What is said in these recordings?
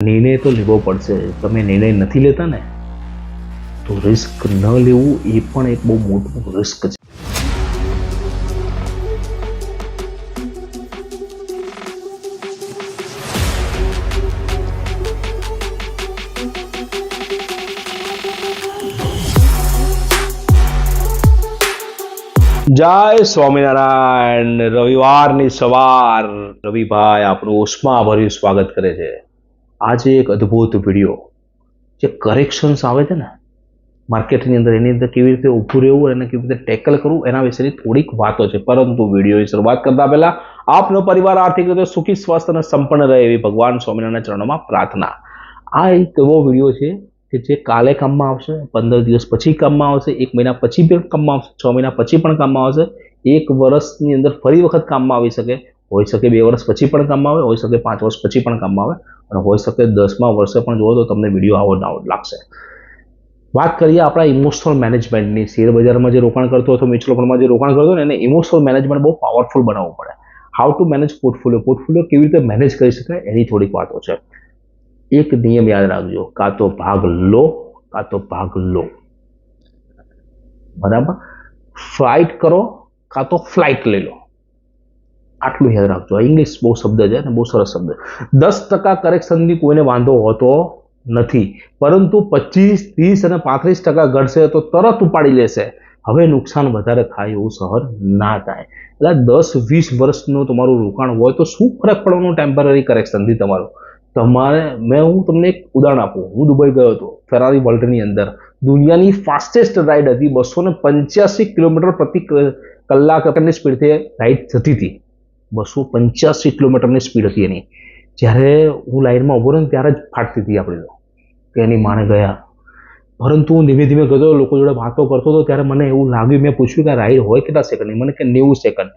નિર્ણય તો લેવો પડશે. તમે નિર્ણય નથી લેતા ને તો રિસ્ક ન લેવું એ પણ એક બહુ મોટું રિસ્ક છે. જય સ્વામિનારાયણ. રવિવારની સવાર. રવિભાઈ આપણું ઉષ્માભર્યું સ્વાગત કરે છે. આજે એક અદ્ભુત વિડીયો જે કરેક્શન્સ આવે છે ને માર્કેટની અંદર, એની અંદર કેવી રીતે ઊભું રહેવું અને કેવી રીતે ટેકલ કરવું એના વિશેની થોડીક વાતો છે. પરંતુ વિડીયોની શરૂઆત કરતા પહેલા આપનો પરિવાર આર્થિક રીતે સુખી, સ્વસ્થ અને સંપન્ન રહે એવી ભગવાન સ્વામિનારાયણના ચરણોમાં પ્રાર્થના. આ એક એવો વિડીયો છે કે જે કાલે કામમાં આવશે, 15 દિવસ પછી કામમાં આવશે, 1 મહિના પછી પણ કામમાં આવશે, 6 મહિના પછી પણ કામમાં આવશે, 1 વર્ષની અંદર ફરી વખત કામમાં આવી શકે, હોઈ શકે 2 વર્ષ પછી પણ કામમાં આવે, હોઈ શકે 5 વર્ષ પછી પણ કામમાં આવે, અને હોઈ શકે 10મા વર્ષે પણ જુઓ તો તમને વિડીયો આવો ના લાગશે. વાત કરીએ આપણા ઇમોશનલ મેનેજમેન્ટની. શેર બજારમાં જે રોકાણ કરતો અથવા મ્યુચ્યુઅલ ફંડમાં જે રોકાણ કરતો ને એને ઇમોશનલ મેનેજમેન્ટ બહુ પાવરફુલ બનાવવું પડે. હાઉ ટુ મેનેજ પોર્ટફોલિયો કેવી રીતે મેનેજ કરી શકાય એની થોડીક વાતો છે. એક નિયમ યાદ રાખજો, કાં તો ભાગ લો કાં તો ભાગ લો. બરાબર? ફ્લાઇટ કરો કાં તો ફ્લાઇટ લઈ લો. આટલું યાદ રાખજો. ઇંગ્લિશ બહુ શબ્દ છે અને બહુ સરસ શબ્દ. 10% કરેક્શનથી કોઈને વાંધો હોતો નથી, પરંતુ 25, 30 અને 35% ઘટશે તો તરત ઉપાડી લેશે. હવે નુકસાન વધારે થાય એવું સહન ના થાય. એટલે 10-20 વર્ષનું તમારું રોકાણ હોય તો શું ફરક પડવાનો ટેમ્પરરી કરેક્શનથી તમારું? હું તમને એક ઉદાહરણ આપું. હું દુબઈ ગયો હતો ફેરારી વર્લ્ડની અંદર. દુનિયાની ફાસ્ટેસ્ટ રાઇડ હતી. 285 કિલોમીટર પ્રતિ કલાકની સ્પીડથી રાઇડ થતી હતી. 285 કિલોમીટરની સ્પીડ હતી એની. જ્યારે હું લાઇનમાં ઉભો રહ્યો ને ત્યારે જ ફાટતી હતી આપણી તો કે એની માને ગયા. પરંતુ હું ધીમે ધીમે ગયો, લોકો જોડે વાતો કરતો હતો ત્યારે મને એવું લાગ્યું, મેં પૂછ્યું કે રાઇડ હોય કેટલા સેકન્ડની? મને કે 90 સેકન્ડ.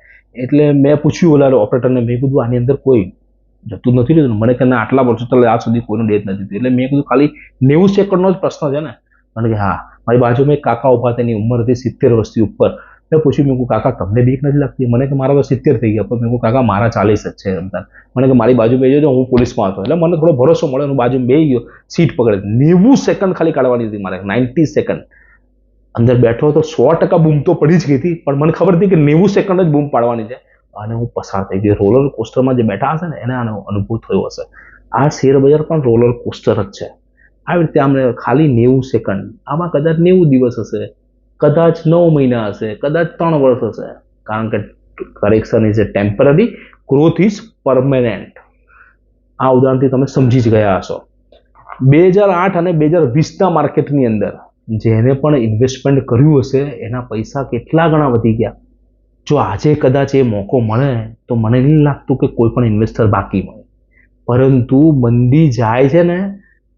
એટલે મેં પૂછ્યું ઓલા ઓપરેટરને, મેં કીધું આની અંદર કોઈ જતું નથી લીધું? મને કે ના, આટલા વર્ષો ચાલે આજ સુધી કોઈનું ડેથ નથી થયું. એટલે મેં કીધું ખાલી 90 સેકન્ડનો જ પ્રશ્ન છે ને? મને કે હા. મારી બાજુમાં એક કાકા ઉભા, તેની ઉંમર હતી 70 વર્ષથી ઉપર. મેં પૂછ્યું, મેં કહું કાકા તમને બીક નથી લાગતી? મને કે મારા તો 70 થઈ ગયા. પણ મેં કહું કાકા મારા 40 જ છે. મને કે મારી બાજુ બેસી જાઓ, હું પોલીસમાં હતો. એટલે મને થોડો ભરોસો મળ્યો, હું બાજુ બેસી ગયો, સીટ પકડે. 90 સેકન્ડ ખાલી કાઢવાની હતી મારે. 90 સેકન્ડ અંદર બેઠો તો 100% બૂમ તો પડી જ ગઈ હતી, પણ મને ખબર હતી કે 90 સેકન્ડ જ બૂમ પાડવાની છે. અને હું પસાર થઈ ગયો. રોલર કોસ્ટરમાં જે બેઠા હશે ને એને આનો અનુભવ થયો હશે. આ શેર બજાર પણ રોલર કોસ્ટર જ છે. આવી રીતે આમને ખાલી 90 સેકન્ડ, આમાં કદાચ 90 દિવસ હશે, કદાચ 9 મહિના હશે, કદાચ 3 વર્ષ હશે. કારણ કે correction is A temporary, growth is permanent. આ ઉદાહરણથી તમે સમજી જ ગયા હશો. 2008 અને 2020ના માર્કેટની અંદર જેને પણ ઇન્વેસ્ટમેન્ટ કર્યું હશે એના પૈસા કેટલા ગણા વધી ગયા. જો આજે કદાચ એ મોકો મળે તો મને નહીં લાગતું કે કોઈ પણ ઇન્વેસ્ટર બાકી મળે. પરંતુ મંદી જાય છે ને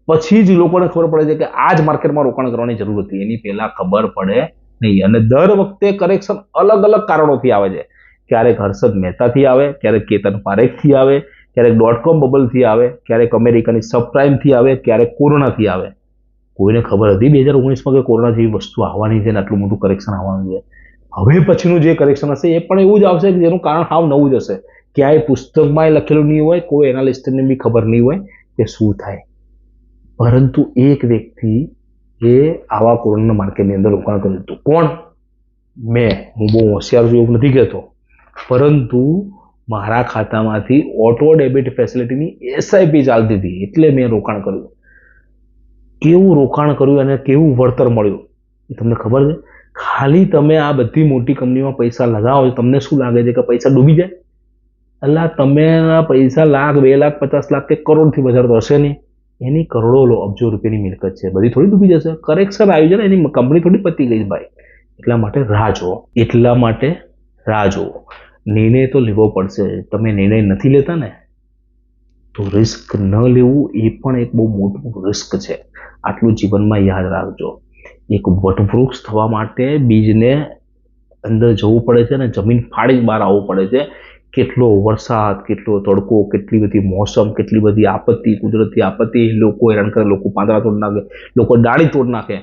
પછી જ લોકોને ખબર પડે છે કે આ જ માર્કેટમાં રોકાણ કરવાની જરૂર હતી. એની પહેલા ખબર પડે નહીં. અને દર વખતે કરેક્શન અલગ અલગ કારણોથી આવે છે. ક્યારેક હર્ષદ મહેતાથી આવે, ક્યારેક કેતન પારેખથી આવે, ક્યારેક .com બબલથી આવે, ક્યારેક અમેરિકાની સબપ્રાઇમથી આવે, ક્યારેક કોરોનાથી આવે. કોઈને ખબર હતી 2019માં કે કોરોના જેવી વસ્તુ આવવાની છે ને આટલું મોટું કરેક્શન આવવાનું છે? હવે પછીનું જે કરેક્શન હશે એ પણ એવું જ આવશે કે જેનું કારણ હાવ નવું જ હશે. ક્યાંય પુસ્તકમાં લખેલું નહીં હોય, કોઈ એનાલિસ્ટને બી ખબર નહીં હોય કે શું થાય. પરંતુ એક વ્યક્તિ એ આવા કોરોના માર્કેટની અંદર રોકાણ કર્યું હતું. કોણ? હું બહુ હોશિયાર છું એવું નથી કહેતો, પરંતુ મારા ખાતામાંથી ઓટો ડેબિટ ફેસિલિટીની SIP ચાલતી હતી એટલે મેં રોકાણ કર્યું. કેવું રોકાણ કર્યું અને કેવું વળતર મળ્યું એ તમને ખબર છે? ખાલી તમે આ બધી મોટી કંપનીમાં પૈસા લગાવો, તમને શું લાગે છે કે પૈસા ડૂબી જાય? એટલે તમે પૈસા લાખ, 2 લાખ, 50 લાખ કે કરોડથી વધારે તો હશે નહીં. એની કરોડો અબજો રૂપિયાની મિલકત છે, બધી થોડી ડૂબી જશે. કરેક્શન આવ્યું છે ને, એની કંપની થોડી પતી ગઈ ભાઈ. એટલા માટે રાહ જુઓ. નિર્ણય તો લેવો પડશે. તમે નિર્ણય નથી લેતા ને તો રિસ્ક ન લેવું એ પણ એક બહુ મોટું રિસ્ક છે. આટલું જીવનમાં યાદ રાખજો. એક વટવૃક્ષ થવા માટે બીજને અંદર જવું પડે છે અને જમીન ફાડી બહાર આવવું પડે છે. કેટલો વરસાદ, કેટલો તડકો, કેટલી બધી મોસમ, કેટલી બધી આપત્તિ, કુદરતી આપત્તિ, લોકો હેરાન કરે, લોકો પાંદડા તોડ નાખે, લોકો ડાળી તોડ નાખે,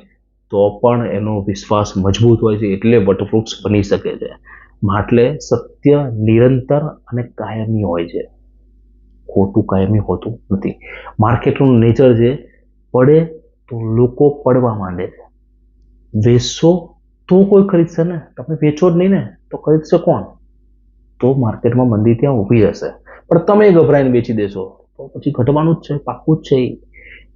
તો પણ એનો વિશ્વાસ મજબૂત હોય છે એટલે વટવૃક્ષ બની શકે છે. માટે સત્ય નિરંતર અને કાયમી હોય છે. ખોટું કાયમી હોતું નથી. માર્કેટનું નેચર છે, પડે તો લોકો પડવા માંડે છે. વેચશો તો કોઈ ખરીદશે ને, તમે વેચો જ નહીં ને તો ખરીદશે કોણ? તો માર્કેટમાં મંદી ત્યાં ઊભી હશે. પણ તમે ગભરાઈને વેચી દેશો તો પછી ઘટવાનું જ છે, પાક્કું જ છે.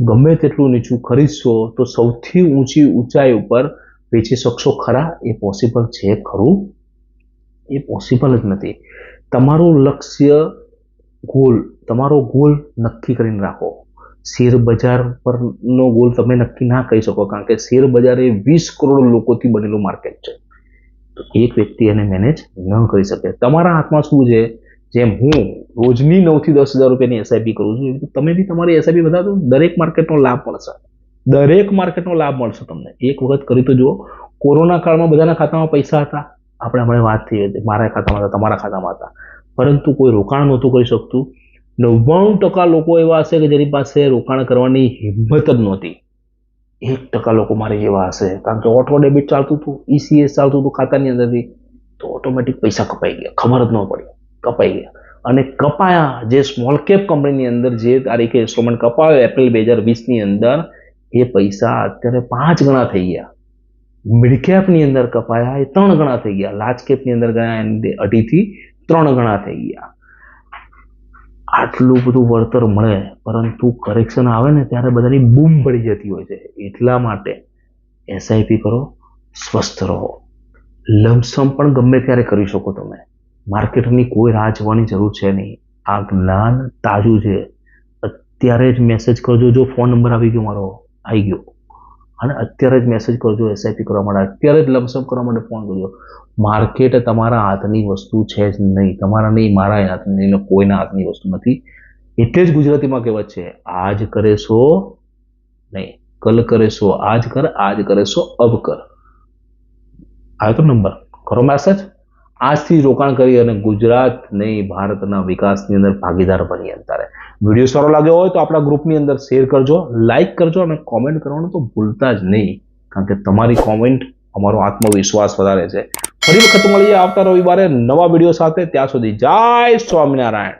ગમે તેટલું નીચું ખરીદશો તો સૌથી ઊંચી ઊંચાઈ ઉપર વેચી શકશો ખરા? એ પોસિબલ છે ખરું? એ પોસિબલ જ નથી. તમારું લક્ષ્ય તમારો ગોલ નક્કી કરીને રાખો. શેર બજાર પરનો ગોલ તમે નક્કી ના કરી શકો, કારણ કે શેર બજાર એ 20 કરોડ લોકોથી બનેલું માર્કેટ છે. તો એક વ્યક્તિ એને મેનેજ ન કરી શકે. તમારા હાથમાં શું છે? જેમ હું રોજની 9 થી 10 હજાર રૂપિયાની એસઆઈપી કરું છું, તમે બી તમારી એસઆઈપી વધારો, દરેક માર્કેટનો લાભ મળશે. દરેક માર્કેટનો લાભ મળશે તમને. એક વખત કરી તો જુઓ. કોરોના કાળમાં બધાના ખાતામાં પૈસા હતા, આપણે વાત થઈ હતી, મારા ખાતામાં હતા, તમારા ખાતામાં હતા, પરંતુ કોઈ રોકાણ નહોતું કરી શકતું. 99% લોકો એવા હશે કે જેની પાસે રોકાણ કરવાની હિંમત જ નહોતી. 1% લોકો મારે જેવા હશે, કારણ કે ઓટો ડેબિટ ચાલતું હતું, ઈસીએસ ચાલતું હતું ખાતાની અંદરથી, તો ઓટોમેટિક પૈસા કપાઈ ગયા, ખબર જ ન પડી, કપાઈ ગયા. અને કપાયા જે સ્મોલ કેપ કંપનીની અંદર જે તારીખે ઇન્સ્ટ્રુમેન્ટ કપાયો એપ્રિલ 2020ની અંદર, એ પૈસા અત્યારે 5 ગણા થઈ ગયા. મિડ કેપની અંદર કપાયા એ 3 ગણા થઈ ગયા. લાર્જ કેપની અંદર ગયા 2.5 થી 3 ગણા થઈ ગયા. આટલું બધું વળતર મળે, પરંતુ કરેક્શન આવે ને ત્યારે બધાની બૂમ પડી જતી હોય છે. એટલા માટે એસઆઈપી કરો, સ્વસ્થ રહો. લમસમ પણ ગમે ત્યારે કરી શકો તમે. માર્કેટની કોઈ રાહ જોવાની જરૂર છે નહીં. આ જ્ઞાન તાજું છે. અત્યારે જ મેસેજ કરજો. જો ફોન નંબર આવી ગયો મારો, આવી ગયો, અને અત્યારે જ મેસેજ કરજો એસઆઈપી કરવા માટે. અત્યારે જ લમસમ કરવા માટે ફોન કરજો. માર્કેટ તમારા હાથની વસ્તુ છે જ નહીં. તમારા નહીં, મારા હાથની નહીં, કોઈના હાથની વસ્તુ નથી. એટલે જ ગુજરાતીમાં કહેવત છે, આજ કરે સો નહીં, કલ કરે સો, આજ કર, આજ કરે સો અબ કર. આવ્યો તો નંબર, કરો મેસેજ. આજથી રોકાણ કરી અને ગુજરાત નહીં, ભારતના વિકાસની અંદર ભાગીદાર બની. અંતરે વિડીયો સારો લાગ્યો હોય તો આપણા ગ્રુપની અંદર શેર કરજો, લાઈક કરજો અને કોમેન્ટ કરવાનું તો ભૂલતા જ નહીં, કારણ કે તમારી કોમેન્ટ અમારો આત્મવિશ્વાસ વધારે છે. ફરી વખત મળીએ આવતા રવિવારે નવા વિડીયો સાથે. ત્યાં સુધી જય સ્વામિનારાયણ.